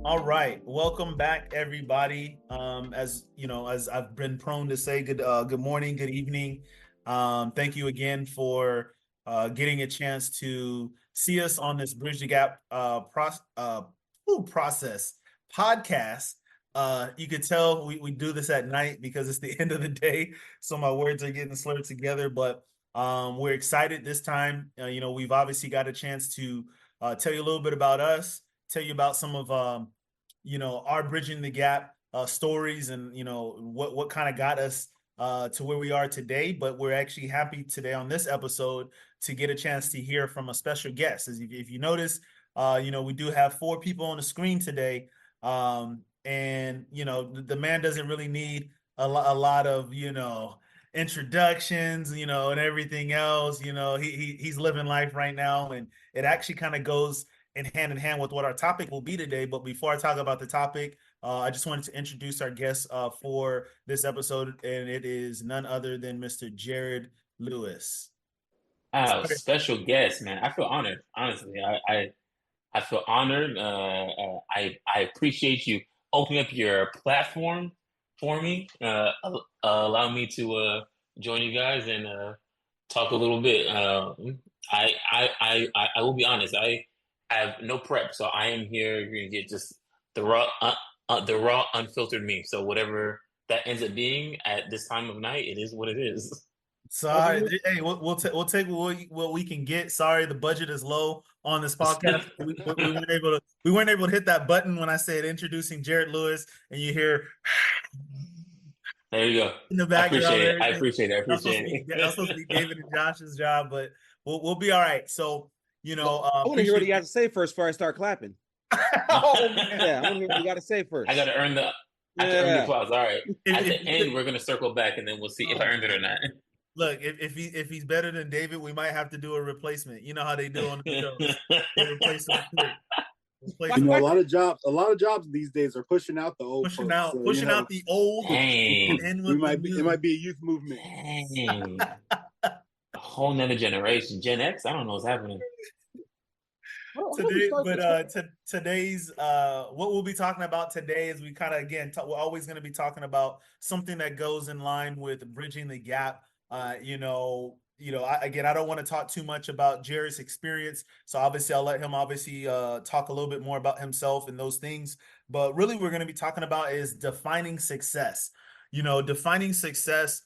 All right, welcome back, everybody. As you know, as I've been prone to say, good morning, good evening. Thank you again for getting a chance to see us on this Bridge the Gap process podcast. You could tell we do this at night because it's the end of the day, so my words are getting slurred together. But we're excited this time. We've obviously got a chance to tell you a little bit about us, tell you about some of our bridging the gap stories, and what kind of got us to where we are today. But we're actually happy today on this episode to get a chance to hear from a special guest. As if you notice, we do have four people on the screen today, and the man doesn't really need a lot of introductions, and everything else. He's living life right now, and it actually kind of goes in hand with what our topic will be today. But before I talk about the topic, I just wanted to introduce our guest for this episode, and it is none other than Mr. Jared Lewis. Special guest, man. I feel honored. Honestly, I feel honored. I appreciate you opening up your platform for me. Allow me to join you guys and talk a little bit. I will be honest. I have no prep, so I am here. You're gonna get just the raw, unfiltered me. So whatever that ends up being at this time of night, it is what it is. Sorry, hey, we'll take what we can get. Sorry, the budget is low on this podcast. We weren't able to hit that button when I said introducing Jared Lewis, and you hear There you go. in the I background appreciate and it. I everything. appreciate it. I That's supposed appreciate to be it. that's supposed to be David and Josh's job, but we'll be all right. So I want to hear what appreciate you got to say first before I start clapping. oh man. Yeah, I want to hear what you got to say first. I got to earn the. I have to earn the applause. All right. At the end, we're gonna circle back, and then we'll see if I earned it or not. Look, if he's better than David, we might have to do a replacement. You know how they do on the shows. They replace him quick. A lot of jobs these days are pushing out the old pushing folks, out so, pushing out the old. Dang. It might be a youth movement. Dang. A whole nother generation. Gen X? I don't know what's happening. Today's what we'll be talking about today is we kind of we're always going to be talking about something that goes in line with bridging the gap. I don't want to talk too much about Jared's experience, so obviously I'll let him talk a little bit more about himself and those things. But really, we're going to be talking about is defining success. Defining success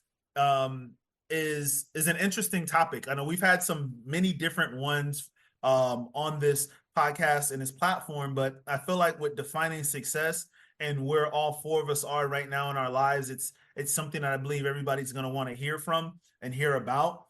is an interesting topic. I know we've had many different ones on this podcast and this platform, but I feel like with defining success and where all four of us are right now in our lives, it's something that I believe everybody's going to want to hear from and hear about,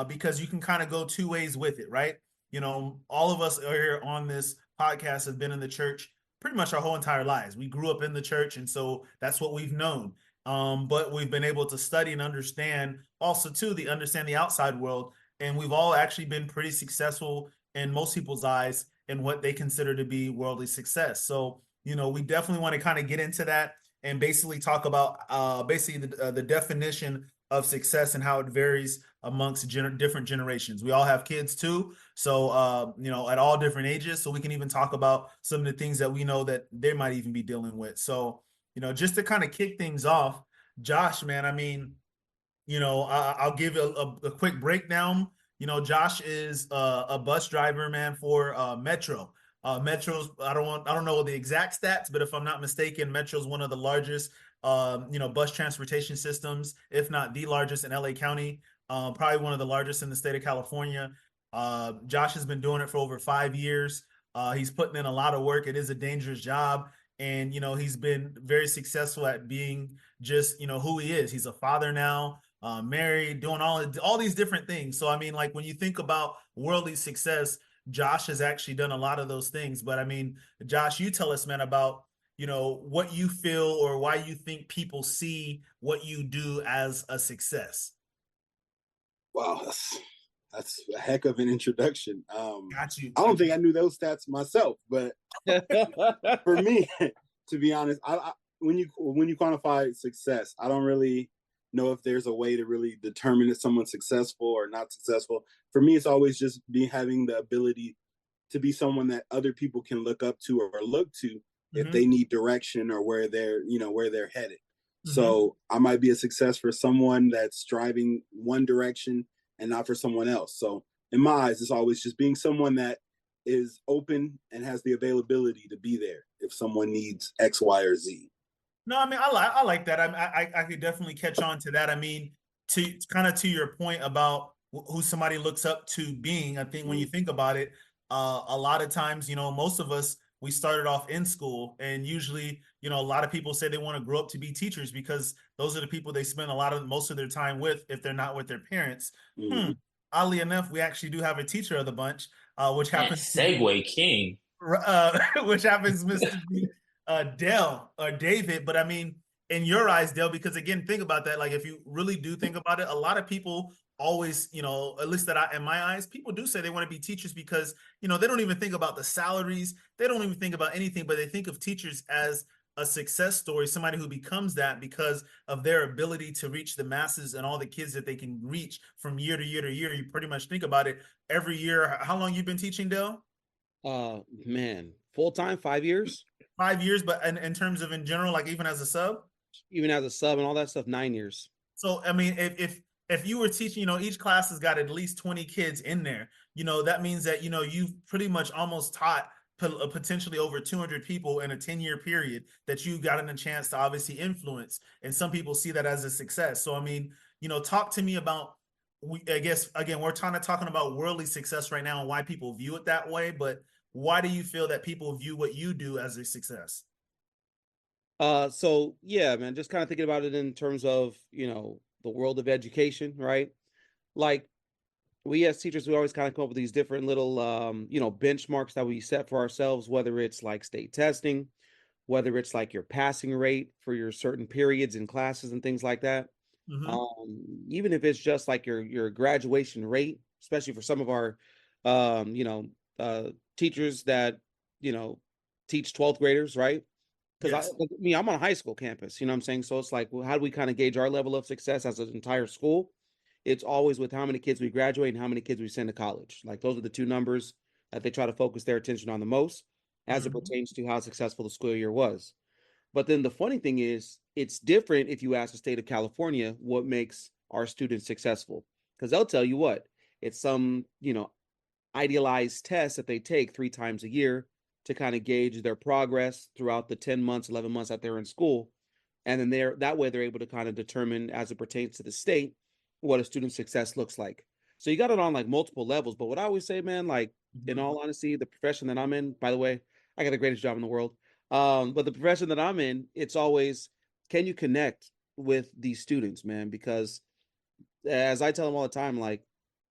because you can kind of go two ways with it, right? All of us here on this podcast have been in the church pretty much our whole entire lives. We grew up in the church, and so that's what we've known. But we've been able to study and understand understand the outside world, and we've all actually been pretty successful in most people's eyes in what they consider to be worldly success. So, we definitely want to kind of get into that and basically talk about the definition of success and how it varies amongst different generations. We all have kids too, so at all different ages. So we can even talk about some of the things that we know that they might even be dealing with. So, just to kind of kick things off, Josh, man, I mean, I'll give a quick breakdown. Josh is a bus driver, man, for Metro. Metro's I don't know the exact stats, but if I'm not mistaken, Metro's one of the largest bus transportation systems, if not the largest in LA County, probably one of the largest in the state of California. Josh has been doing it for over 5 years. He's putting in a lot of work. It is a dangerous job. And, he's been very successful at being just, who he is. He's a father now, married, doing all these different things. So, I mean, like when you think about worldly success, Josh has actually done a lot of those things. But I mean, Josh, you tell us, man, about, what you feel or why you think people see what you do as a success. Wow, that's a heck of an introduction. Got you. I don't think I knew those stats myself, but for me, to be honest, when you quantify success, I don't really know if there's a way to really determine if someone's successful or not successful. For me, it's always just having the ability to be someone that other people can look up to or look to if Mm-hmm. they need direction or where they're headed. Mm-hmm. So I might be a success for someone that's driving one direction and not for someone else. So in my eyes, it's always just being someone that is open and has the availability to be there if someone needs X, Y, or Z. No, I mean I like that. I could definitely catch on to that. I mean, to kind of to your point about who somebody looks up to being. I think when you think about it, a lot of times, most of us we started off in school, and usually, a lot of people say they want to grow up to be teachers because those are the people they spend most of their time with if they're not with their parents. Mm-hmm. Oddly enough, we actually do have a teacher of the bunch, which Man, happens to be Segway King. which happens, Mr. B, Dell or David. But I mean, in your eyes, Dell, because again, think about that. Like, if you really do think about it, a lot of people always, at least in my eyes, people do say they want to be teachers because, they don't even think about the salaries. They don't even think about anything, but they think of teachers as a success story, somebody who becomes that because of their ability to reach the masses and all the kids that they can reach from year to year to year. You pretty much think about it every year. How long you been teaching, Dell? Man, full time, 5 years. 5 years, but in terms of in general, like even as a sub. Even as a sub and all that stuff, 9 years. So I mean, if you were teaching, each class has got at least 20 kids in there. That means that you've pretty much almost taught potentially over 200 people in a 10-year period that you've gotten a chance to obviously influence. And some people see that as a success. So I mean, talk to me about. I guess again, we're talking about worldly success right now and why people view it that way. But why do you feel that people view what you do as a success? So yeah, man, just kind of thinking about it in terms of, the world of education, right? Like we as teachers, we always kind of come up with these different little, benchmarks that we set for ourselves, whether it's like state testing, whether it's like your passing rate for your certain periods in classes and things like that. Mm-hmm. Even if it's just like your graduation rate, especially for some of our, um, you know, teachers that, you know, teach 12th graders, right? Because Yes. I'm on a high school campus, you know what I'm saying? So it's like, well, how do we kind of gauge our level of success as an entire school? It's always with how many kids we graduate and how many kids we send to college. Like those are the two numbers that they try to focus their attention on the most as it Mm-hmm. pertains to how successful the school year was. But then the funny thing is, it's different if you ask the state of California what makes our students successful. Because they'll tell you what, it's some, idealized test that they take 3 times a year to kind of gauge their progress throughout the 10 months, 11 months that they're in school. And then that way they're able to kind of determine as it pertains to the state what a student's success looks like. So you got it on like multiple levels. But what I always say, man, like in Mm-hmm. all honesty, the profession that I'm in, by the way, I got the greatest job in the world. But the profession that I'm in, it's always, can you connect with these students, man? Because as I tell them all the time, like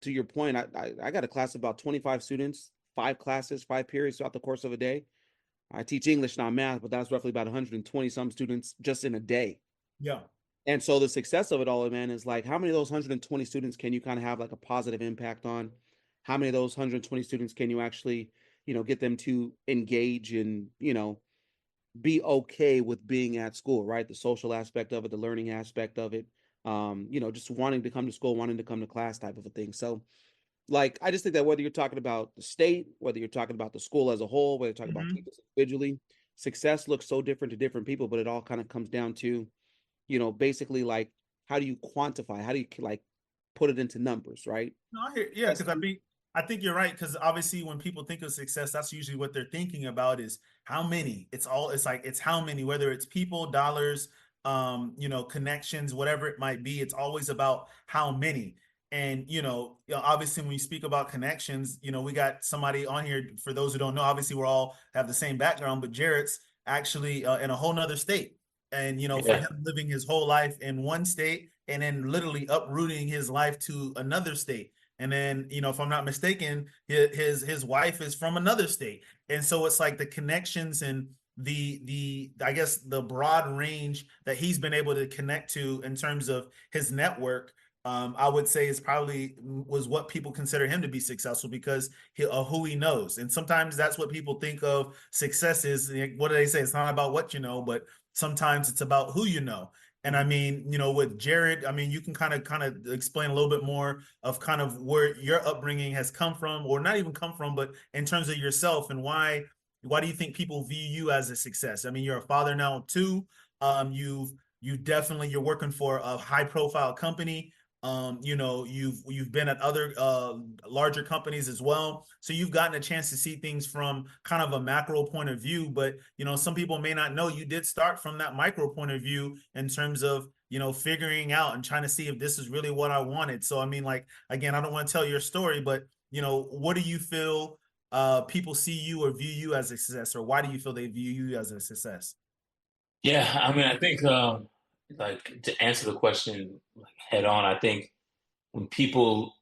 to your point, I got a class of about 25 students, 5 classes, 5 periods throughout the course of a day. I teach English, not math, but that's roughly about 120 some students just in a day. Yeah. And so the success of it all, man, is like how many of those 120 students can you kind of have like a positive impact on? How many of those 120 students can you actually, get them to engage and, be okay with being at school, right? The social aspect of it, the learning aspect of it, just wanting to come to school, wanting to come to class type of a thing. So, like, I just think that whether you're talking about the state, whether you're talking about the school as a whole, whether you're talking about Mm-hmm. teachers individually, success looks so different to different people, but it all kind of comes down to, basically like, how do you quantify? How do you like put it into numbers, right? No, I hear, yeah, because I think you're right. Because obviously, when people think of success, that's usually what they're thinking about is how many. It's how many, whether it's people, dollars, connections, whatever it might be. It's always about how many. And obviously, when you speak about connections, we got somebody on here. For those who don't know, obviously, we're all have the same background, but Jarrett's actually in a whole nother state. And for Yeah. him living his whole life in one state and then literally uprooting his life to another state. And then, if I'm not mistaken, his wife is from another state. And so it's like the connections and the I guess the broad range that he's been able to connect to in terms of his network. I would say is probably was what people consider him to be successful because of who he knows. And sometimes that's what people think of success is. What do they say? It's not about what you know, but sometimes it's about who you know. And I mean, with Jared, I mean, you can kind of explain a little bit more of kind of where your upbringing has come from, or not even come from, but in terms of yourself and why why do you think people view you as a success? I mean, you're a father now too. You're working for a high profile company. You've been at other larger companies as well. So you've gotten a chance to see things from kind of a macro point of view. But some people may not know you did start from that micro point of view in terms of figuring out and trying to see if this is really what I wanted. So I mean, like, again, I don't want to tell your story, but what do you feel people see you or view you as a success, or why do you feel they view you as a success? Yeah, I mean, I think like to answer the question like head on, I think when people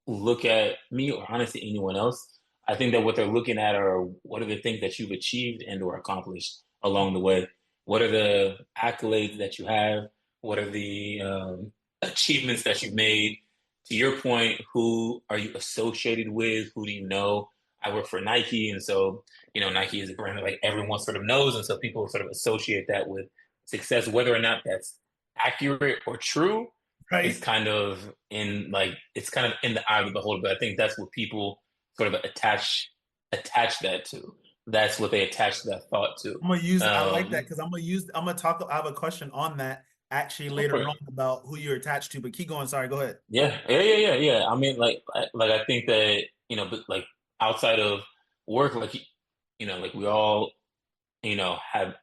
look at me or honestly anyone else, I think that what they're looking at are what are the things that you've achieved and or accomplished along the way. What are the accolades that you have? What are the achievements that you've made? To your point, who are you associated with? Who do you know? I work for Nike, and so Nike is a brand that like everyone sort of knows, and so people sort of associate that with success, whether or not that's accurate or true is Right. kind of it's kind of in the eye of the beholder. But I think that's what people sort of attach that to. That's what they attach that thought to. I like that because I'm gonna talk. I have a question on that actually Go later for it. on about who you're attached to, but keep going. Sorry, go ahead. Yeah. I mean, like I think that but like outside of work, like like we all have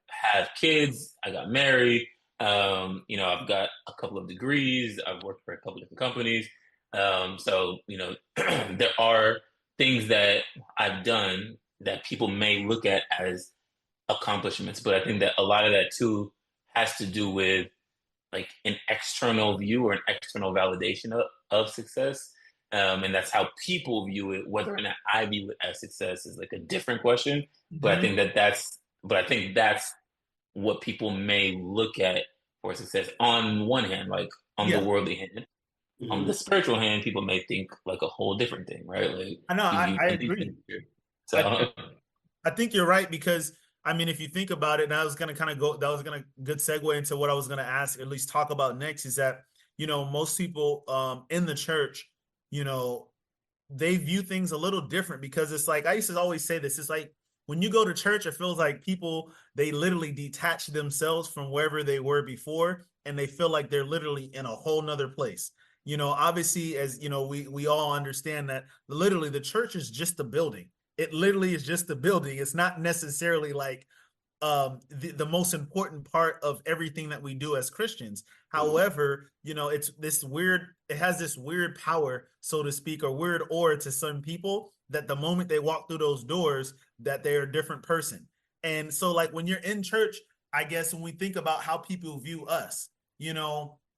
kids. I got married. I've got a couple of degrees. I've worked for a couple of different companies. So there are things that I've done that people may look at as accomplishments, but I think that a lot of that too has to do with like an external view or an external validation of success. And that's how people view it. Whether or not I view it as success is like a different question. But I Mm-hmm. think that's what people may look at for success. On one hand, like on the Yeah, worldly hand, on Mhm. the spiritual hand, people may think like a whole different thing, right? Like I know. you I believe agree. in it. I, So I think you're right because I mean, if you think about it, and I was gonna kind of go, that was gonna good segue into what I was gonna ask, at least talk about next, is that most people in the church, you know, they view things a little different because it's like I used to always say this. It's like when you go to church, it feels like people they literally detach themselves from wherever they were before, and they feel like they're literally in a whole nother place. Obviously, as we all understand that literally the church is just a building. It literally is just a building. It's not necessarily like the most important part of everything that we do as Christians. However, it has this weird power, so to speak, or weird aura to some people that the moment they walk through those doors, that they're a different person. And so, like when you're in church, I guess when we think about how people view us,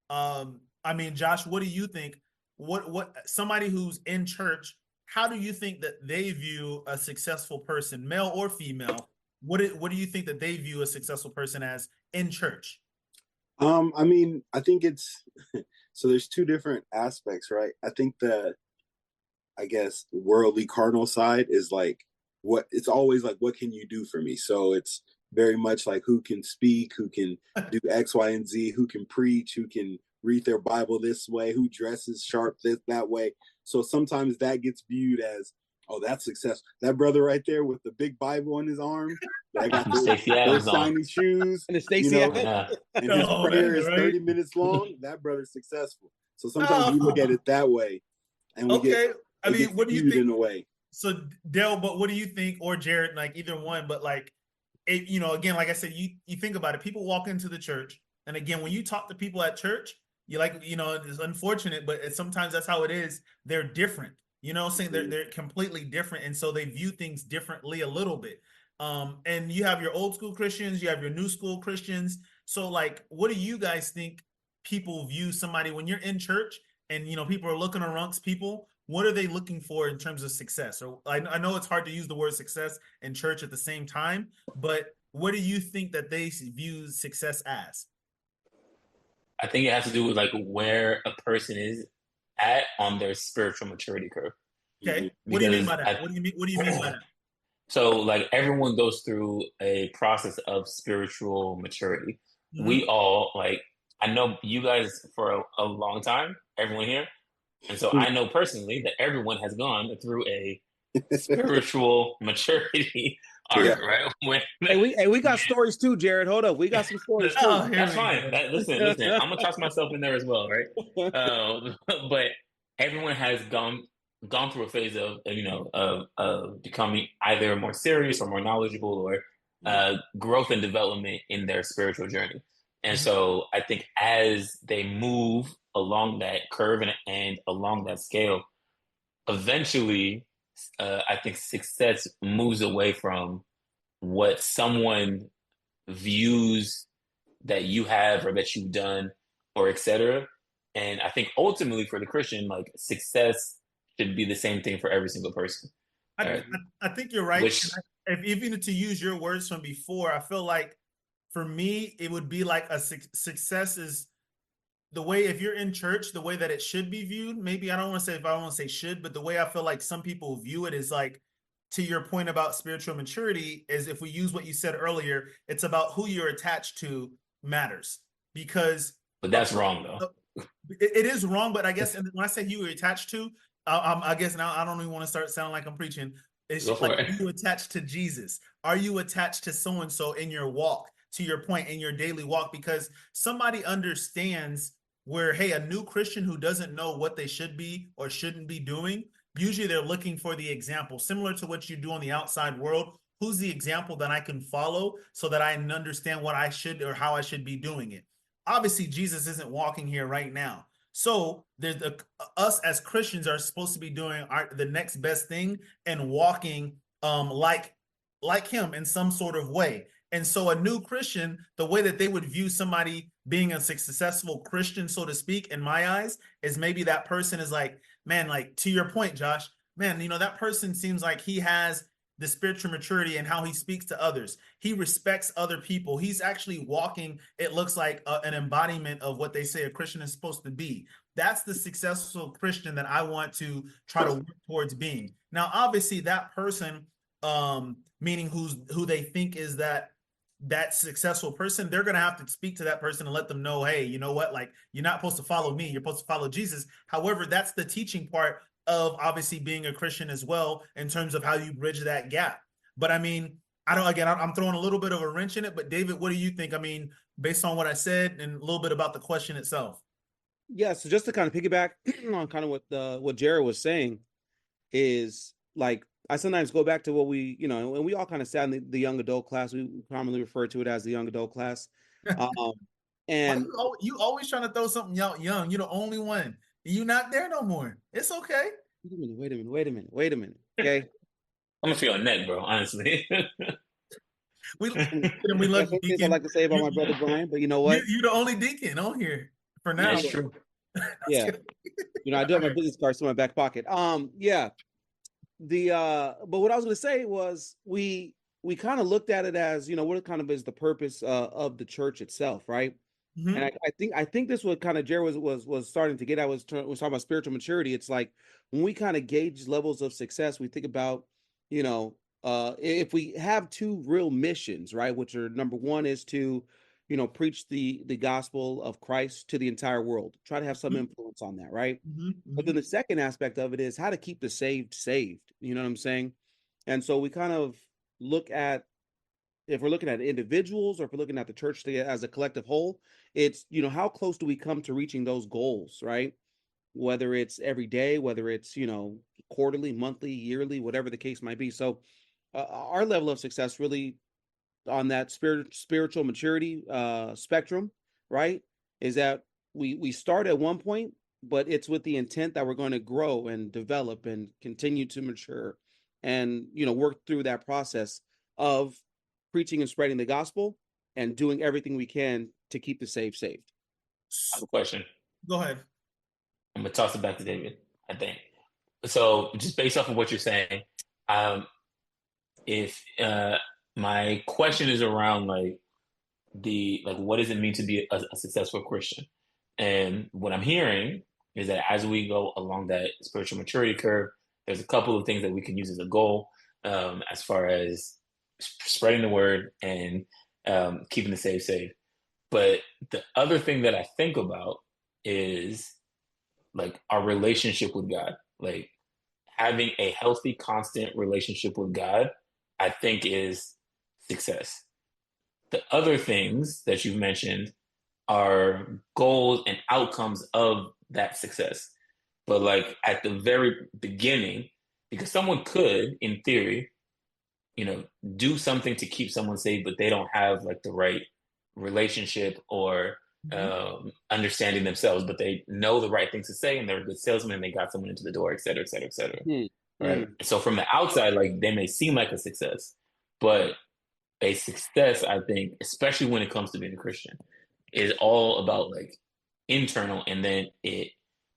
I mean, Josh, what do you think? What somebody who's in church, how do you think that they view a successful person, male or female? What do you think that they view a successful person as in church? I mean, I think it's so there's two different aspects, right? I think the I guess worldly carnal side is like what it's always like what can you do for me? So it's very much like who can speak, who can do X, Y, and Z, who can preach, who can read their Bible this way, who dresses sharp that way. So sometimes that gets viewed as, oh, that's success. That brother right there with the big Bible on his arm, that got Stacey those Adams on. shiny shoes, And the you Stacey know, Adams. Yeah. and his Oh prayer man, is right? 30 minutes long, that brother's successful. So sometimes we look at Oh, it that way and okay. I it mean, gets what do you skewed think? in a way. So Dale, but what do you think, or Jared, like either one, but like again, like I said, you think about it, people walk into the church, and again, when you talk to people at church, you like, it's unfortunate, but sometimes that's how it is. They're different, saying they're completely different, and so they view things differently a little bit. And you have your old school Christians, you have your new school Christians. So, like, what do you guys think people view somebody when you're in church and people are looking amongst people? What are they looking for in terms of success? Or I know it's hard to use the word success and church at the same time, but what do you think that they view success as? I think it has to do with like where a person is at on their spiritual maturity curve. Okay, Mhm. what do you mean Because by that? What do you mean? What do you mean by that? so like everyone goes through a process of spiritual maturity. Mm-hmm. We all like I know you guys for a long time, everyone here. And so I know personally that everyone has gone through a spiritual maturity hard, right? We got stories too, Jared. Hold up, we got some stories too. Oh, here That's we fine. go. Listen. I'm gonna toss myself in there as well, right? But everyone has gone through a phase of becoming either more serious or more knowledgeable or growth and development in their spiritual journey. And Mhm. so I think as they move along that curve and along that scale, eventually, I think success moves away from what someone views that you have or that you've done or etc. And I think ultimately for the Christian, like success should be the same thing for every single person. I, Uh, I think you're right. which If even to use your words from before, I feel like for me, it would be like a success is the way if you're in church, the way that it should be viewed. Maybe I don't want to say if I want to say should, but the way I feel like some people view it is like to your point about spiritual maturity is if we use what you said earlier, it's about who you're attached to matters because but uh, that's wrong though. it is wrong. But I guess when I say who you're attached to, I guess now I don't even want to start sounding like I'm preaching. It's Go like, for it. are you attached to Jesus? Are you attached to so and so in your walk? To your point, in your daily walk, because somebody understands where, hey, a new Christian who doesn't know what they should be or shouldn't be doing, usually they're looking for the example, similar to what you do on the outside world. Who's the example that I can follow so that I understand what I should or how I should be doing it? Obviously, Jesus isn't walking here right now. So there's us as Christians are supposed to be doing the next best thing and walking like him in some sort of way. And so a new Christian, the way that they would view somebody being a successful Christian, so to speak, in my eyes, is maybe that person is like, man, like to your point, Josh, man, that person seems like he has the spiritual maturity and how he speaks to others. He respects other people. He's actually walking, it looks like an embodiment of what they say a Christian is supposed to be. That's the successful Christian that I want to try to work towards being. Now, obviously, that person, meaning who they think is that successful person, they're going to have to speak to that person and let them know, hey, you know what, like you're not supposed to follow me, you're supposed to follow Jesus. However, that's the teaching part of obviously being a Christian as well in terms of how you bridge that gap. But I mean, I don't, again, I'm throwing a little bit of a wrench in it, but David, what do you think? I mean, based on what I said and a little bit about the question itself. Yeah, so just to kind of piggyback on kind of what Jared was saying is like I sometimes go back to what we, and we all kind of sat in the young adult class. We commonly refer to it as the young adult class. And you always trying to throw something young. You're the only one. You're not there no more. It's okay. wait a minute. Okay. I'm gonna feel a neck, bro. Honestly. We love you, Things I Deacon. like to say about my brother Brian, but you know what? You're the only Deacon on here for now. That's true. Yeah. I do have my business card still in my back pocket. Yeah. But what I was going to say was we kind of looked at it as, what kind of is the purpose of the church itself, right? Mm-hmm. And I think this what kind of Jared was starting to get at was talking about spiritual maturity. It's like when we kind of gauge levels of success, we think about, if we have two real missions, right, which are number one is to, preach the gospel of Christ to the entire world, try to have some influence on that, right? Mm-hmm. But then the second aspect of it is how to keep the saved. You know what I'm saying? And so we kind of look at, if we're looking at individuals or if we're looking at the church as a collective whole, it's, how close do we come to reaching those goals, right? Whether it's every day, whether it's, quarterly, monthly, yearly, whatever the case might be. So our level of success really on that spiritual maturity spectrum, right, is that we start at one point, but it's with the intent that we're going to grow and develop and continue to mature and work through that process of preaching and spreading the gospel and doing everything we can to keep the saved. I have a question. Go ahead. I'm gonna toss it back to David, I think. So just based off of what you're saying, if my question is around like what does it mean to be a successful Christian? And what I'm hearing is that as we go along that spiritual maturity curve, there's a couple of things that we can use as a goal, as far as spreading the word and keeping the safe. But the other thing that I think about is like our relationship with God, like having a healthy, constant relationship with God. I think is success. The other things that you've mentioned are goals and outcomes of that success. But like at the very beginning, because someone could, in theory, do something to keep someone safe, but they don't have like the right relationship or Mhm. understanding themselves, but they know the right things to say and they're a good salesman and they got someone into the door, et cetera, et cetera, et cetera. Hmm. Right. Hmm. So from the outside, like they may seem like a success, but a success, I think, especially when it comes to being a Christian, is all about like internal and then it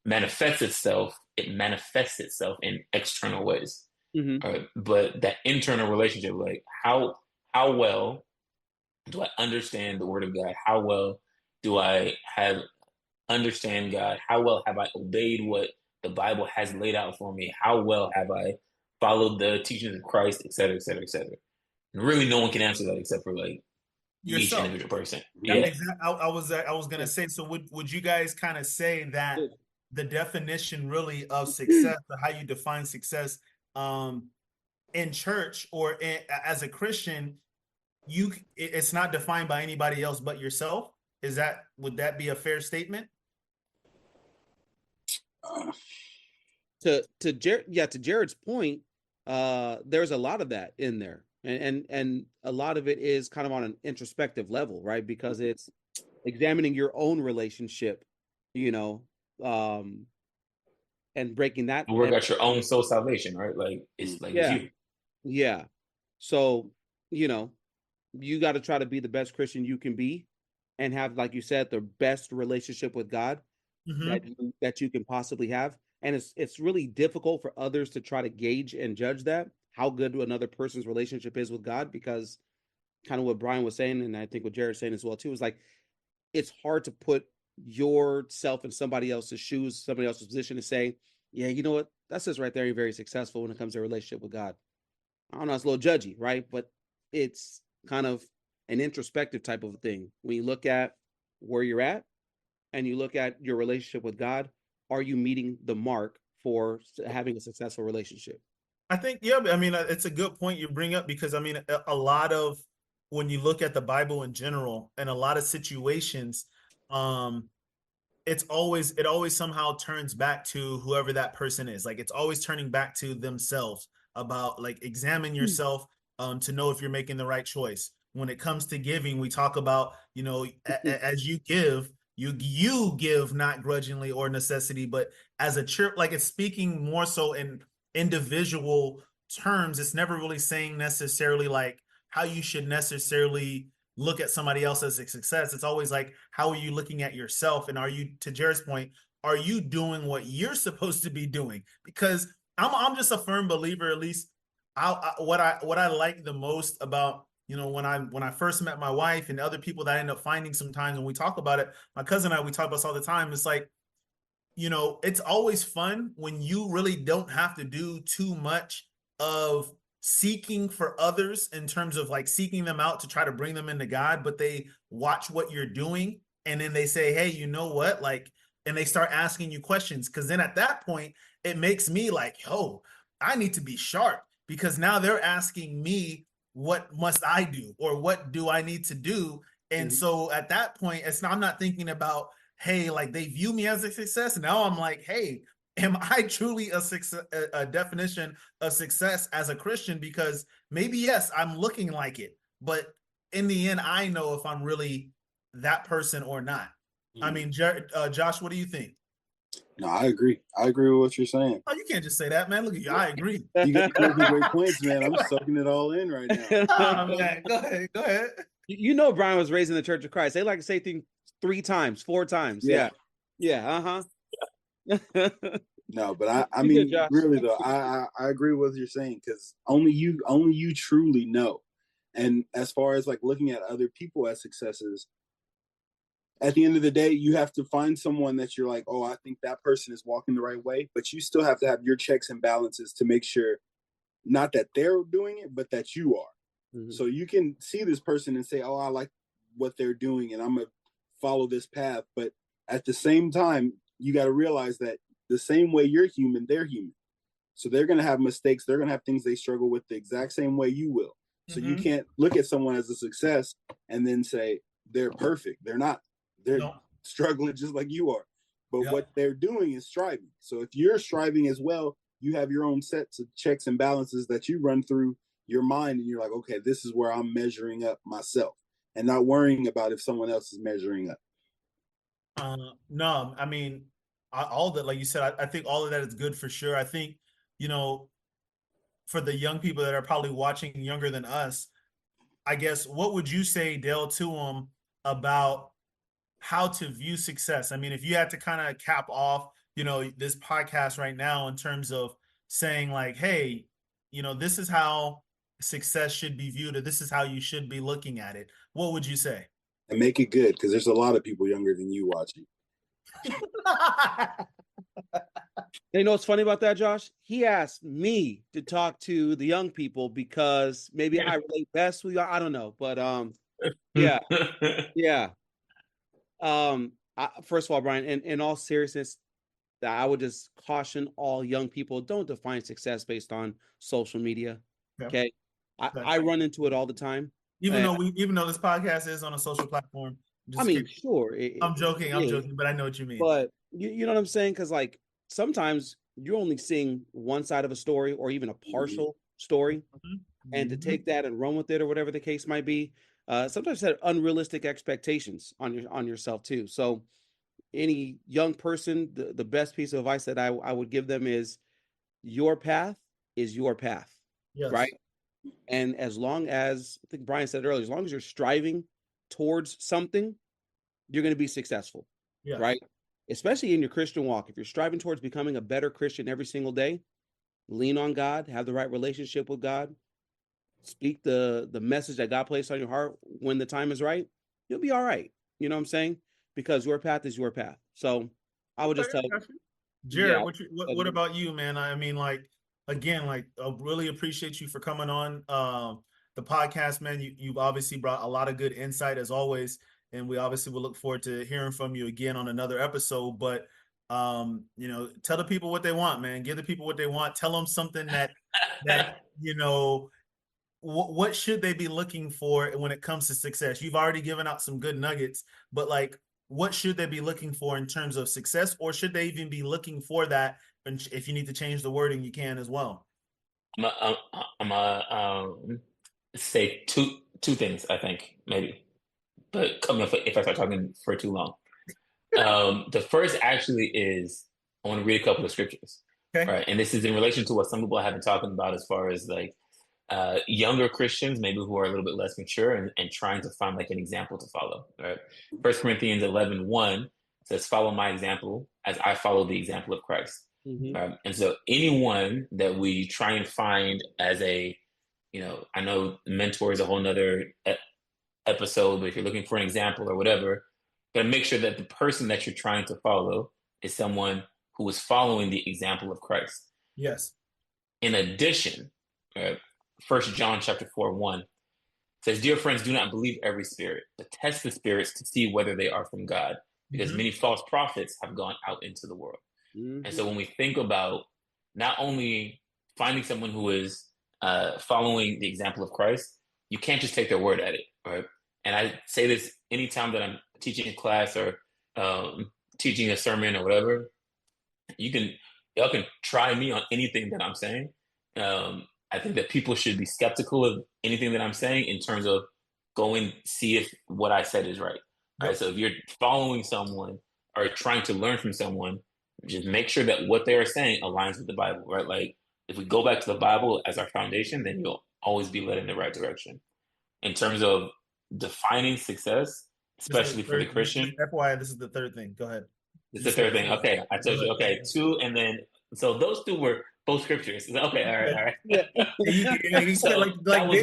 manifests itself in external ways. Hmm. But that internal relationship, like how well do I understand the word of God? How well do I have understand God? How well have I obeyed what the Bible has laid out for me? How well have I followed the teachings of Christ, et cetera, et cetera, et cetera? And really, no one can answer that except for like each Yourself. individual person. That Yeah. exact. I was gonna Yeah. say. So would you guys kind of say that Good. the definition really of success, or how you define success, um, in church or as a Christian, it's not defined by anybody else but yourself? Would that be a fair statement? Uh, To Jared's point, there's a lot of that in there, and a lot of it is kind of on an introspective level, right? Because it's examining your own relationship, you know, um, and breaking that. Work And out your own soul salvation, right? Like mm, it's yeah, you. yeah. So, you know, you got to try to be the best Christian you can be, and have, like you said, the best relationship with God Mm-hmm. that you can possibly have. And it's really difficult for others to try to gauge and judge that, how good another person's relationship is with God, because kind of what Brian was saying, and I think what Jared's saying as well too, is like it's hard to put yourself in somebody else's shoes, somebody else's position, and say, yeah, you know what, that says right there, you're very successful when it comes to a relationship with God. I don't know, it's a little judgy, right? But it's kind of an introspective type of thing. When you look at where you're at and you look at your relationship with God, are you meeting the mark for having a successful relationship? I think, yeah, I mean, it's a good point you bring up, because I mean, a lot of, when you look at the Bible in general and a lot of situations, um, it always somehow turns back to whoever that person is. Like it's always turning back to themselves, about like examine yourself, to know if you're making the right choice. When it comes to giving, we talk about, as you give, you give not grudgingly or necessity, but as a church, like it's speaking more so in individual terms. It's never really saying necessarily like how you should necessarily look at somebody else as a success. It's always like, how are you looking at yourself? And are you, to Jared's point, are you doing what you're supposed to be doing? Because I'm just a firm believer, at least what I like the most about, when I first met my wife and other people that I end up finding sometimes when we talk about it, my cousin and I, we talk about this all the time. It's like, it's always fun when you really don't have to do too much of seeking for others, in terms of like seeking them out to try to bring them into God, but they watch what you're doing and then they say, hey, you know what? Like, and they start asking you questions. Cause then at that point, it makes me like, yo, I need to be sharp, because now they're asking me, what must I do? Or what do I need to do? And Mhm. so at that point, I'm not thinking about, hey, like they view me as a success. Now I'm like, hey, am I truly a definition of success as a Christian? Because maybe, yes, I'm looking like it, but in the end, I know if I'm really that person or not. I mm. mean, Josh, what do you think? No, I agree. I agree with what you're saying. Oh, you can't just say that, man. Look at you. I agree. You guys making great points, man. I'm soaking it all in right now. Oh, man. Go ahead. Go ahead. You know, Brian was raised in the Church of Christ. They like to say things 3 times, 4 times. Yeah. Yeah, yeah, uh-huh. No, but I You good, mean, Josh? really though, I agree with what you're saying, because only you truly know. And as far as like looking at other people as successes, at the end of the day, you have to find someone that you're like, oh, I think that person is walking the right way, but you still have to have your checks and balances to make sure not that they're doing it, but that you are. Mhm. So you can see this person and say, oh, I like what they're doing and I'm going to follow this path. But at the same time, you got to realize that the same way you're human, they're human. So they're going to have mistakes. They're going to have things they struggle with the exact same way you will. So you can't look at someone as a success and then say they're perfect. They're not. They're struggling just like you are. But what they're doing is striving. So if you're striving as well, you have your own sets of checks and balances that you run through your mind, and you're like, okay, this is where I'm measuring up myself, and not worrying about if someone else is measuring up. No, I mean, all that, like you said, I think all of that is good for sure. I think, you know, for the young people that are probably watching younger than us, I guess, what would you say, Dale, to them about how to view success? I mean, if you had to kind of cap off, you know, this podcast right now in terms of saying like, hey, you know, this is how success should be viewed, or this is how you should be looking at it, what would you say? And make it good, because there's a lot of people younger than you watching. You know what's funny about that, Josh? He asked me to talk to the young people because maybe I relate best with you. I don't know, but yeah, yeah. First of all, Brian, in all seriousness, I would just caution all young people: don't define success based on social media. Okay, I run into it all the time. Even though this podcast is on a social platform, I mean, sure, I'm joking, but I know what you mean. But you know what I'm saying? Because like sometimes you're only seeing one side of a story, or even a partial story, and to take that and run with it, or whatever the case might be, sometimes set unrealistic expectations on yourself too. So any young person, the best piece of advice that I would give them is your path is your path, right? And as long as, I think Brian said earlier, as long as you're striving towards something, you're going to be successful, right? Especially in your Christian walk. If you're striving towards becoming a better Christian every single day, lean on God, have the right relationship with God, speak the message that God placed on your heart when the time is right, you'll be all right. You know what I'm saying? Because your path is your path. So I would just tell you. Jared, what about you, man? I mean, like, again, like, I really appreciate you for coming on the podcast, man. You've obviously brought a lot of good insight as always, and we obviously will look forward to hearing from you again on another episode. But you know, tell the people what they want, man. Give the people what they want. Tell them something that you know, what should they be looking for when it comes to success? You've already given out some good nuggets, but like, what should they be looking for in terms of success, or should they even be looking for that? And if you need to change the wording, you can as well. I'm say two things, I think, maybe, but coming up if I start talking for too long. The first actually is I want to read a couple of scriptures, right? And this is in relation to what some people have been talking about as far as like younger Christians, maybe who are a little bit less mature and trying to find like an example to follow, right? 1 Corinthians 11:1 says, follow my example as I follow the example of Christ. And so anyone that we try and find as a, you know, I know mentor is a whole nother episode, but if you're looking for an example or whatever, got to make sure that the person that you're trying to follow is someone who is following the example of Christ. Yes. In addition, 1 John chapter 4:1 says, dear friends, do not believe every spirit, but test the spirits to see whether they are from God, because many false prophets have gone out into the world. And so when we think about not only finding someone who is following the example of Christ, you can't just take their word at it, right? And I say this anytime that I'm teaching a class or teaching a sermon or whatever. Y'all can try me on anything that I'm saying. I think that people should be skeptical of anything that I'm saying in terms of going see if what I said is right. Right. So if you're following someone or trying to learn from someone, just make sure that what they are saying aligns with the Bible, right? Like if we go back to the Bible as our foundation, then you'll always be led in the right direction. In terms of defining success, especially for the Christian. FYI, this is the third thing. Go ahead. It's the third thing. Okay, I told you. Okay, two, and then so those two were both scriptures. Okay, all right.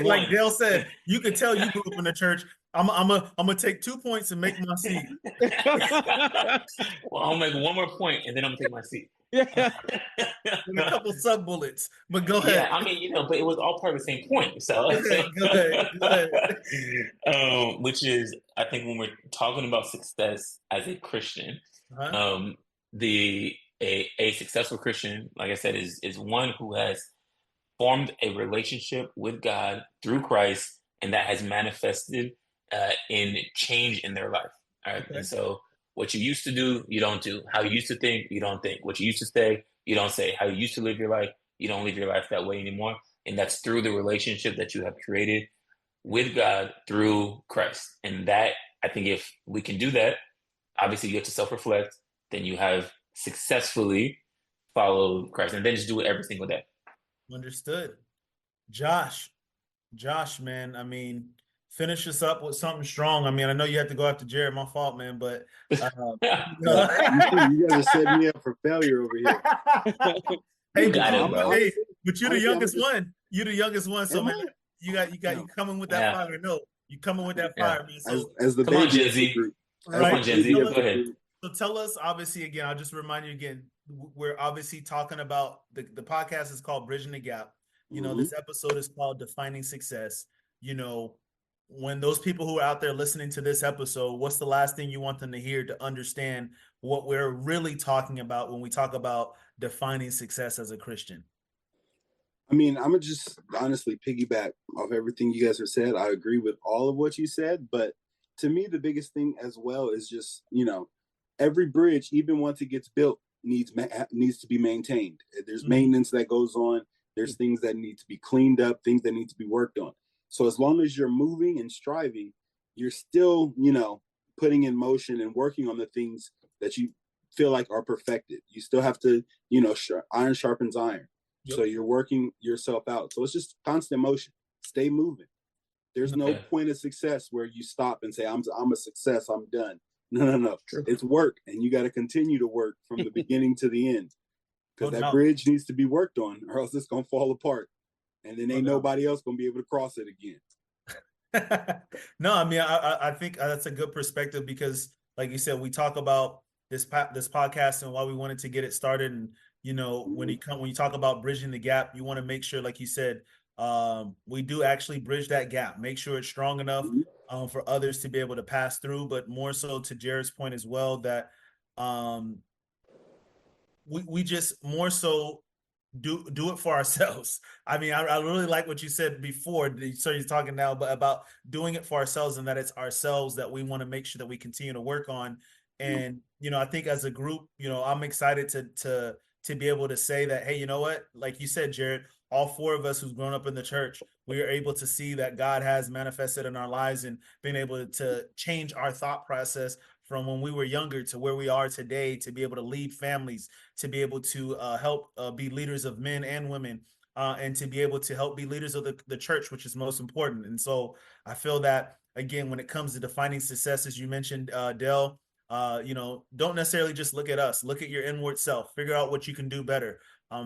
Like Dale said, you could tell you grew up in the church. I'm gonna take 2 points and make my seat. Well, I'll make one more point and then I'm gonna take my seat. And a couple sub bullets, but go ahead. Yeah, I mean, you know, but it was all part of the same point. So, go ahead. Which is, I think, when we're talking about success as a Christian, a successful Christian, like I said, is one who has formed a relationship with God through Christ, and that has manifested in change in their life. All right. Okay. And so what you used to do, you don't do. How you used to think, you don't think. What you used to say, you don't say. How you used to live your life, you don't live your life that way anymore. And that's through the relationship that you have created with God through Christ. And that, I think if we can do that, obviously you have to self-reflect, then you have successfully followed Christ. And then just do it every single day. Understood. Josh, man, I mean, finish us up with something strong. I mean, I know you have to go after Jared, my fault, man, but you guys are setting me up for failure over here. Hey, got it, bro. Hey, but you're the Honestly, youngest one. You're the youngest one, so Am man, I? you coming with that fire. No, you coming with that fire, man. So As the Come on, baby Gen of the Z. group. right. Come on, Gen Z. Go ahead. So tell us, obviously, again, I'll just remind you again, we're obviously talking about the podcast is called Bridging the Gap. You know, this episode is called Defining Success. You know, when those people who are out there listening to this episode, what's the last thing you want them to hear to understand what we're really talking about when we talk about defining success as a Christian? I mean, I'm gonna just honestly piggyback off everything you guys have said. I agree with all of what you said, but to me, the biggest thing as well is just, every bridge, even once it gets built, needs to be maintained. There's maintenance that goes on. There's things that need to be cleaned up, things that need to be worked on. So as long as you're moving and striving, you're still, putting in motion and working on the things that you feel like are perfected. You still have to, iron sharpens iron. Yep. So you're working yourself out. So it's just constant motion. Stay moving. There's no point of success where you stop and say, I'm a success, I'm done. No. True. It's work, and you got to continue to work from the beginning to the end, because that bridge needs to be worked on, or else it's going to fall apart. And then ain't nobody else going to be able to cross it again. No, I mean, I think that's a good perspective, because like you said, we talk about this podcast and why we wanted to get it started. And, when you talk about bridging the gap, you want to make sure, like you said, we do actually bridge that gap, make sure it's strong enough for others to be able to pass through, but more so to Jared's point as well, that we just more so do it for ourselves. I mean, I really like what you said before. So you're talking now about doing it for ourselves, and that it's ourselves that we want to make sure that we continue to work on. And, I think as a group, I'm excited to be able to say that, hey, you know what, like you said, Jared, all four of us who's grown up in the church, we are able to see that God has manifested in our lives and being able to change our thought process from when we were younger to where we are today, to be able to lead families, to be able to help be leaders of men and women, and to be able to help be leaders of the church, which is most important. And so I feel that, again, when it comes to defining success, as you mentioned, Dell, don't necessarily just look at us, look at your inward self, figure out what you can do better,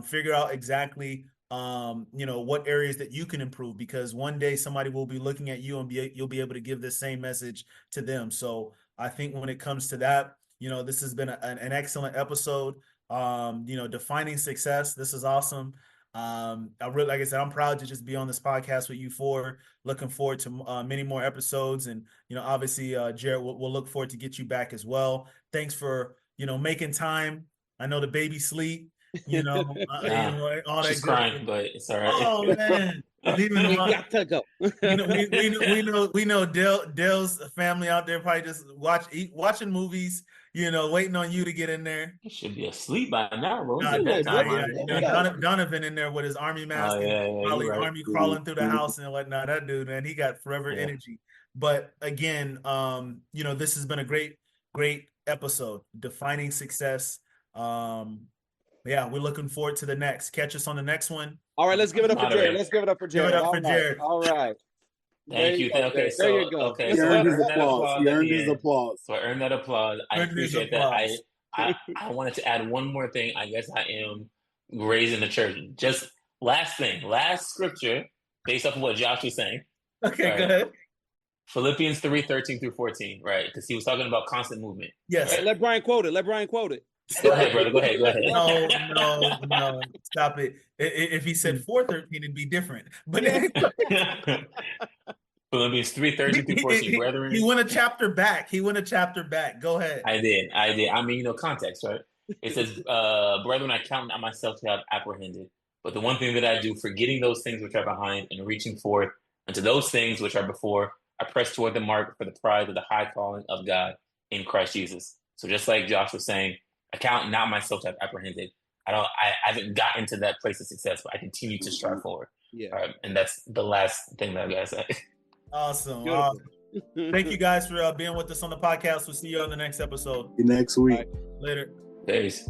figure out exactly what areas that you can improve, because one day somebody will be looking at you and you'll be able to give this same message to them. So I think when it comes to that, this has been an excellent episode. Defining success. This is awesome. Like I said, I'm proud to just be on this podcast with you four. Looking forward to many more episodes, and obviously, Jared, we'll look forward to get you back as well. Thanks for making time. I know the baby sleep. Nah, all that she's good crying, stuff. but it's all right. Oh man, leaving them You got to go. we know Dale's family out there probably just watching movies, waiting on you to get in there. He should be asleep by now, bro. Nah, Donovan in there with his army mask, probably right. army crawling through the house and whatnot. That dude, man, he got forever energy. But again, this has been a great episode, defining success. We're looking forward to the next. Catch us on the next one. All right, let's give it up for Jared. Let's give it up for Jared. Give it up for Jared. All right. Thank you. Okay, so there you go. Okay, he so earned his applause. He earned his applause. So I earned that applause. I appreciate that. I wanted to add one more thing. I guess I am raised in the church. Just last scripture, based off of what Josh was saying. Okay, right. Go ahead. Philippians 3:13 through 14, right? Because he was talking about constant movement. Yes. Right? Let Brian quote it. Go ahead, brother. Go ahead. No. Stop it. If he said 4:13, it'd be different. But Philippians 3:13 through 14, brethren. He went a chapter back. Go ahead. I did. I mean, context, right? It says, brethren, I count not myself to have apprehended, but the one thing that I do, forgetting those things which are behind and reaching forth unto those things which are before, I press toward the mark for the prize of the high calling of God in Christ Jesus. So just like Josh was saying, I count not myself to have apprehended. I haven't gotten to that place of success, but I continue to strive forward. Yeah. And that's the last thing that I gotta say. Awesome. Beautiful. Thank you guys for being with us on the podcast. We'll see you on the next episode. Next week. Bye. Later. Peace.